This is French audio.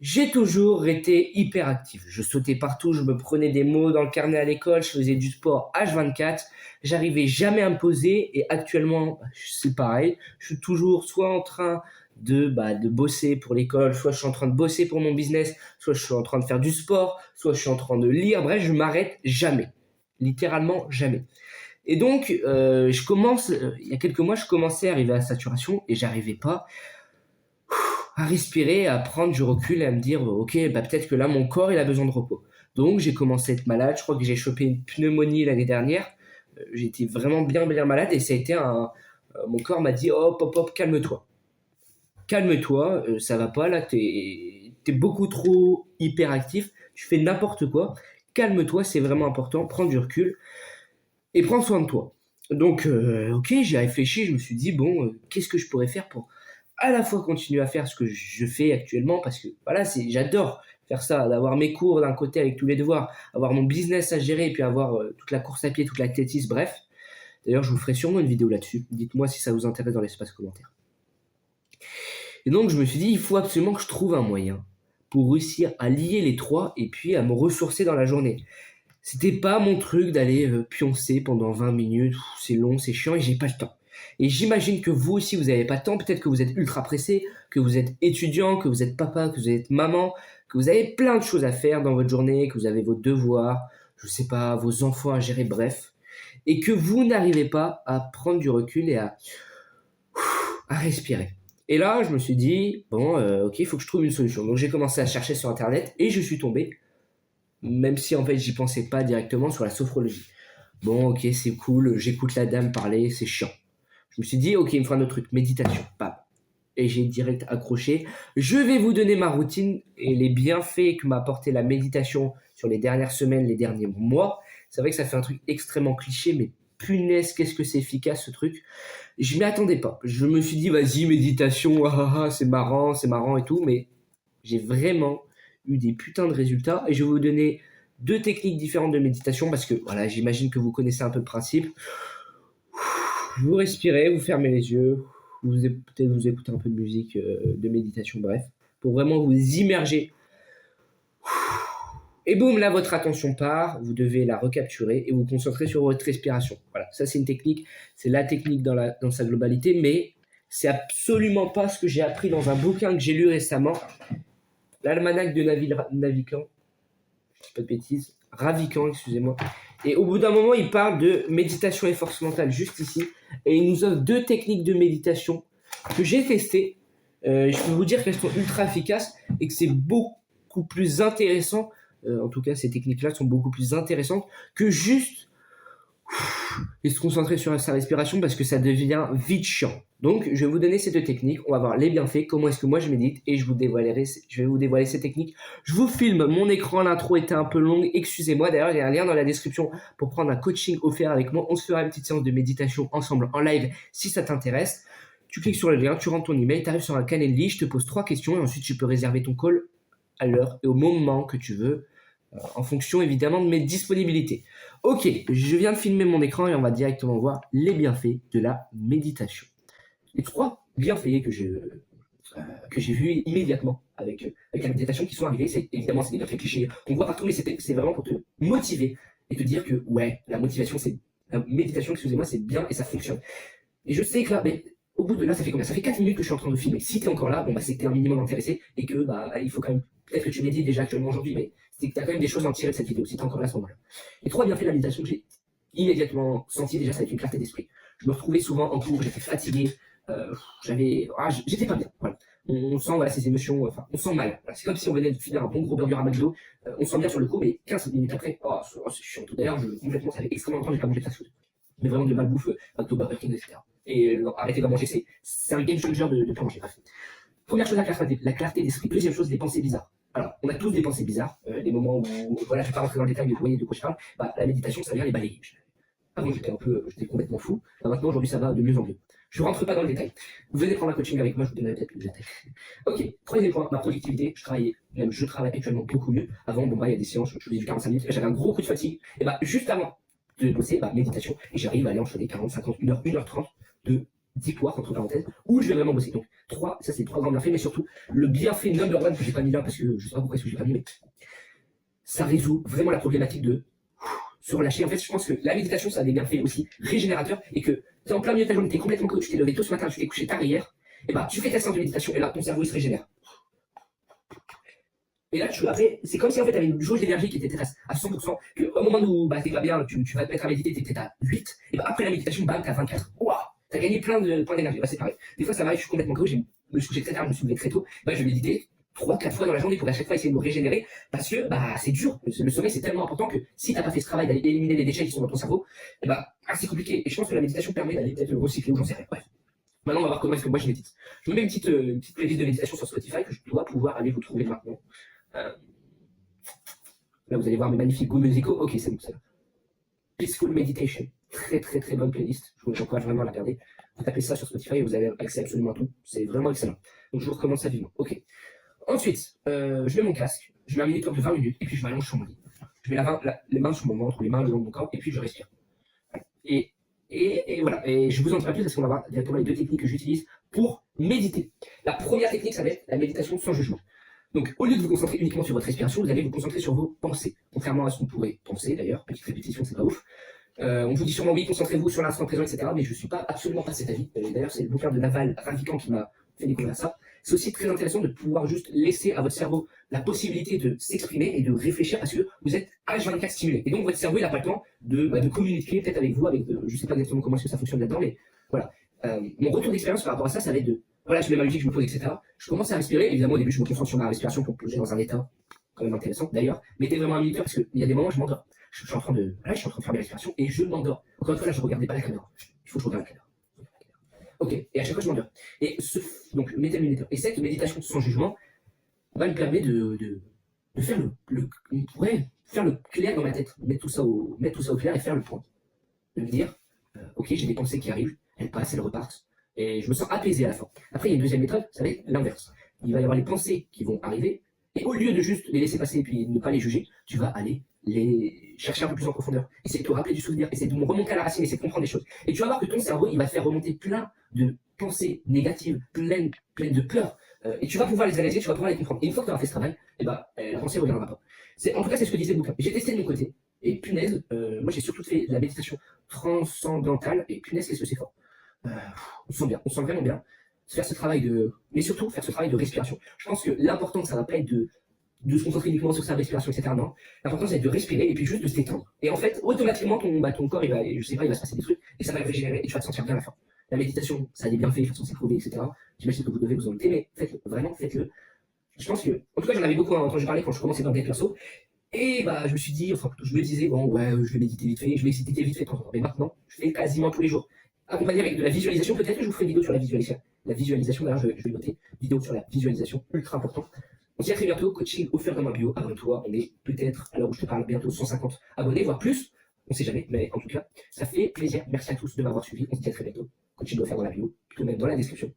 J'ai toujours été hyper actif. Je sautais partout, je me prenais des mots dans le carnet à l'école, je faisais du sport H24. J'arrivais jamais à me poser et actuellement, c'est pareil. Je suis toujours soit en train de bosser pour l'école, soit je suis en train de bosser pour mon business, soit je suis en train de faire du sport, soit je suis en train de lire. Bref, je m'arrête jamais. Littéralement jamais. Et donc, il y a quelques mois, je commençais à arriver à saturation et j'arrivais pas à respirer, à prendre du recul et à me dire, ok, bah peut-être que là, mon corps, il a besoin de repos. Donc, j'ai commencé à être malade. Je crois que j'ai chopé une pneumonie l'année dernière. J'ai été vraiment bien, bien malade et ça a été mon corps m'a dit, hop, hop, hop, calme-toi. Calme-toi, ça va pas, là, t'es beaucoup trop hyperactif, tu fais n'importe quoi. Calme-toi, c'est vraiment important, prends du recul et prends soin de toi. Donc, ok, j'ai réfléchi, je me suis dit, bon, qu'est-ce que je pourrais faire pour à la fois continuer à faire ce que je fais actuellement, parce que voilà, j'adore faire ça, d'avoir mes cours d'un côté avec tous les devoirs, avoir mon business à gérer, et puis avoir toute la course à pied, toute l'athlétisme, bref. D'ailleurs, je vous ferai sûrement une vidéo là-dessus. Dites-moi si ça vous intéresse dans l'espace commentaire. Et donc, je me suis dit, il faut absolument que je trouve un moyen pour réussir à lier les trois et puis à me ressourcer dans la journée. C'était pas mon truc d'aller pioncer pendant 20 minutes, c'est long, c'est chiant et j'ai pas le temps. Et j'imagine que vous aussi, vous n'avez pas de temps, peut-être que vous êtes ultra pressé, que vous êtes étudiant, que vous êtes papa, que vous êtes maman, que vous avez plein de choses à faire dans votre journée, que vous avez vos devoirs, je sais pas, vos enfants à gérer, bref. Et que vous n'arrivez pas à prendre du recul et à respirer. Et là, je me suis dit, bon, ok, il faut que je trouve une solution. Donc j'ai commencé à chercher sur Internet et je suis tombé, même si en fait j'y pensais pas directement, sur la sophrologie. Bon, ok, c'est cool, j'écoute la dame parler, c'est chiant. Je me suis dit, ok, il me faut un autre truc, méditation, bam. Et j'ai direct accroché. Je vais vous donner ma routine et les bienfaits que m'a apporté la méditation sur les dernières semaines, les derniers mois. C'est vrai que ça fait un truc extrêmement cliché, mais punaise, qu'est-ce que c'est efficace ce truc. Je m'y attendais pas. Je me suis dit, vas-y, méditation, c'est marrant et tout, mais j'ai vraiment eu des putains de résultats et je vais vous donner deux techniques différentes de méditation parce que voilà, j'imagine que vous connaissez un peu le principe. Vous respirez, vous fermez les yeux, peut-être vous écoutez un peu de musique de méditation, bref, pour vraiment vous immerger. Et boum, là votre attention part, vous devez la recapturer et vous concentrer sur votre respiration. Voilà, ça c'est une technique, c'est la technique dans sa globalité, mais c'est absolument pas ce que j'ai appris dans un bouquin que j'ai lu récemment, l'almanach de Navican, je dis pas de bêtises, Ravikant, excusez-moi. Et au bout d'un moment, il parle de méditation et force mentale juste ici. Et il nous offre deux techniques de méditation que j'ai testées. Je peux vous dire qu'elles sont ultra efficaces et que c'est beaucoup plus intéressant. En tout cas, ces techniques-là sont beaucoup plus intéressantes que juste et se concentrer sur sa respiration parce que ça devient vite chiant. Donc, je vais vous donner ces deux techniques. On va voir les bienfaits, comment est-ce que moi je médite et je vais vous dévoiler ces techniques. Je vous filme mon écran, l'intro était un peu longue, excusez-moi. D'ailleurs, il y a un lien dans la description pour prendre un coaching offert avec moi. On se fera une petite séance de méditation ensemble en live si ça t'intéresse. Tu cliques sur le lien, tu rentres ton email, tu arrives sur un Calendly, je te pose 3 questions et ensuite tu peux réserver ton call à l'heure et au moment que tu veux, en fonction évidemment de mes disponibilités. Ok, je viens de filmer mon écran et on va directement voir les bienfaits de la méditation. Les 3 bienfaits que j'ai vus immédiatement avec la méditation qui sont arrivés, c'est évidemment c'est des bienfaits clichés qu'on voit partout, mais c'est vraiment pour te motiver et te dire que ouais, la méditation, excusez-moi, c'est bien et ça fonctionne. Et je sais que là, mais au bout de là, ça fait combien? Ça fait 4 minutes que je suis en train de filmer. Si t'es encore là, bon bah c'est que t'es un minimum intéressé et que bah il faut quand même, peut-être que tu médites déjà actuellement aujourd'hui, mais c'est que t'as quand même des choses à en tirer de cette vidéo si t'es encore là à ce moment-là. Les 3 bienfaits de la méditation que j'ai immédiatement senti, déjà ça a été une clarté d'esprit. Je me retrouvais souvent en cours, j'étais fatigué, j'étais pas bien, voilà. On sent voilà, ces émotions, enfin on sent mal. Voilà, c'est comme si on venait de finir un bon gros burger à McDo, on sent bien sur le coup, mais 15 minutes après, c'est chiant. D'ailleurs, complètement, ça fait extrêmement longtemps que j'ai pas mangé de fast-food. Mais vraiment de malbouffe, McDo, Burger King, etc. Et arrêtez d'en manger, c'est un game changer de pas manger. Bref. Première chose, la clarté d'esprit. Deuxième chose, les pensées bizarres. Alors, on a tous des pensées bizarres, des moments où, voilà, je vais pas rentrer dans le détail, mais vous voyez de quoi je parle. Bah, la méditation, ça vient les balayer. Avant, j'étais complètement fou. Maintenant, aujourd'hui, ça va de mieux en mieux. Je rentre pas dans le détail. Vous venez prendre un coaching avec moi, je vous donnerai peut-être plus de détails. Ok, troisième point, ma productivité. Je travaille actuellement beaucoup mieux. Avant, bon, bah, il y a des séances, je faisais du 45 minutes, j'avais un gros coup de fatigue. Et bah, juste avant de bosser, bah, méditation. Et j'arrive à aller enchaîner 40, 50, 1h30 de 10 poires, entre parenthèses, où je vais vraiment bosser. Donc, ça c'est 3 grands bienfaits, mais surtout, le bienfait number one que j'ai pas mis là, parce que je sais pas pourquoi est-ce que j'ai pas mis, mais ça résout vraiment la problématique de se relâcher. En fait, je pense que la méditation, ça a des bienfaits aussi régénérateurs, et que tu es en plein milieu de ta journée, tu es complètement coach, tu t'es levé tôt ce matin, tu t'es couché tard hier, et bah, tu fais ta séance de méditation, et là, ton cerveau, il se régénère. Et là, après, c'est comme si en fait, tu avais une jauge d'énergie qui était peut-être à 100%, qu'au moment où bah, t'es pas bien, tu vas te mettre à méditer, t'es peut-être à 8, et bah, après la méditation, bam, t'es à 24. Waouh! T'as gagné plein de points d'énergie. Bah, c'est pareil. Des fois, ça m'arrive, je suis complètement coach, je me suis couché très tard, je me suis levé très tôt, bah, je vais méditer 3, 4 fois dans la journée pour à chaque fois essayer de me régénérer, parce que bah, c'est dur. Le sommeil, c'est tellement important que si t'as pas fait ce travail d'aller éliminer les déchets qui sont dans ton cerveau, et bah, c'est compliqué. Et je pense que la méditation permet d'aller peut-être le recycler ou j'en sais rien. Bref. Maintenant, on va voir comment est-ce que moi je médite. Je me mets une petite playlist de méditation sur Spotify que je dois pouvoir aller vous trouver maintenant. Là, vous allez voir mes magnifiques goûts musicaux. Ok, c'est bon, c'est là. Peaceful Meditation. Très, très, très bonne playlist. Je vous encourage vraiment à la regarder. Vous tapez ça sur Spotify et vous avez accès absolument à tout. C'est vraiment excellent. Donc, je vous recommande ça vivement. Ok. Ensuite, je mets mon casque. Je mets un mini-top de 20 minutes et puis je m'allonge sur mon lit. Je mets les mains sur mon ventre, les mains le long de mon corps et puis je respire. Et voilà. Et je vous en dirai plus parce qu'on va voir directement les 2 techniques que j'utilise pour méditer. La première technique, ça va être la méditation sans jugement. Donc, au lieu de vous concentrer uniquement sur votre respiration, vous allez vous concentrer sur vos pensées. Contrairement à ce qu'on pourrait penser, d'ailleurs, petite répétition, c'est pas ouf. On vous dit sûrement oui, concentrez-vous sur l'instant présent, etc. Mais je suis pas absolument pas cet avis. D'ailleurs, c'est le bouquin de Naval Ravikant qui m'a fait découvrir ça. C'est aussi très intéressant de pouvoir juste laisser à votre cerveau la possibilité de s'exprimer et de réfléchir parce que vous êtes H24 stimulé. Et donc, votre cerveau, il n'a pas le temps de communiquer peut-être avec vous, je sais pas exactement comment est-ce que ça fonctionne là-dedans, mais voilà. Mon retour d'expérience par rapport à ça, ça va être voilà, je mets ma musique, je me pose, etc. Je commence à respirer. Évidemment, au début, je me concentre sur ma respiration pour plonger dans un état quand même intéressant. D'ailleurs, mettez vraiment un minuteur parce qu'il y a des moments où je m'endors. Je suis en train de faire mes respirations et je m'endors. Encore une fois, là, je ne regardais pas la caméra. Il faut que je regarde la caméra. Ok, et à chaque fois, je m'endors. Donc, mettez le minuteur. Et cette méditation sans jugement va me permettre de faire faire le clair dans ma tête. Mettre tout ça au clair et faire le point. De me dire, ok, j'ai des pensées qui arrivent, elles passent, elles repartent. Et je me sens apaisé à la fin. Après, il y a une deuxième méthode, ça va être l'inverse. Il va y avoir les pensées qui vont arriver, et au lieu de juste les laisser passer et puis ne pas les juger, tu vas aller les chercher un peu plus en profondeur. Essayer de te rappeler du souvenir, essayer de remonter à la racine, essayer de comprendre les choses. Et tu vas voir que ton cerveau, il va te faire remonter plein de pensées négatives, pleines de peurs. Et tu vas pouvoir les analyser, tu vas pouvoir les comprendre. Et une fois que tu auras fait ce travail, la pensée ne reviendra pas. En tout cas, c'est ce que disait le bouquin. J'ai testé de mon côté, et punaise, moi j'ai surtout fait de la méditation transcendantale, et punaise, qu'est-ce que c'est fort. On se sent bien, on se sent vraiment bien. Faire ce travail mais surtout faire ce travail de respiration. Je pense que l'important, ça va pas être de se concentrer uniquement sur sa respiration, etc. Non. L'important, c'est de respirer et puis juste de se détendre. Et en fait, automatiquement, ton corps, il va se passer des trucs et ça va le régénérer et tu vas te sentir bien à la fin. La méditation, ça a des bienfaits, de façon c'est prouvé, etc. J'imagine que vous devez vous en douter, mais faites-le, vraiment, faites-le. Je pense que, en tout cas, j'en avais beaucoup entendu parler quand je commençais dans des persos. Et je me suis dit, je me disais, bon, ouais, je vais méditer vite fait, je vais méditer vite fait de temps en temps. Mais maintenant, je fais quasiment tous les jours. Accompagné avec de la visualisation, peut-être que je vous ferai une vidéo sur la visualisation. La visualisation, d'ailleurs, je vais noter. Vidéo sur la visualisation, ultra important. On se dit à très bientôt. Coaching offert dans ma bio. Abonne-toi. On est peut-être, à l'heure où je te parle, bientôt 150 abonnés, voire plus. On sait jamais, mais en tout cas, ça fait plaisir. Merci à tous de m'avoir suivi. On se dit à très bientôt. Coaching offert dans la bio, tout même dans la description.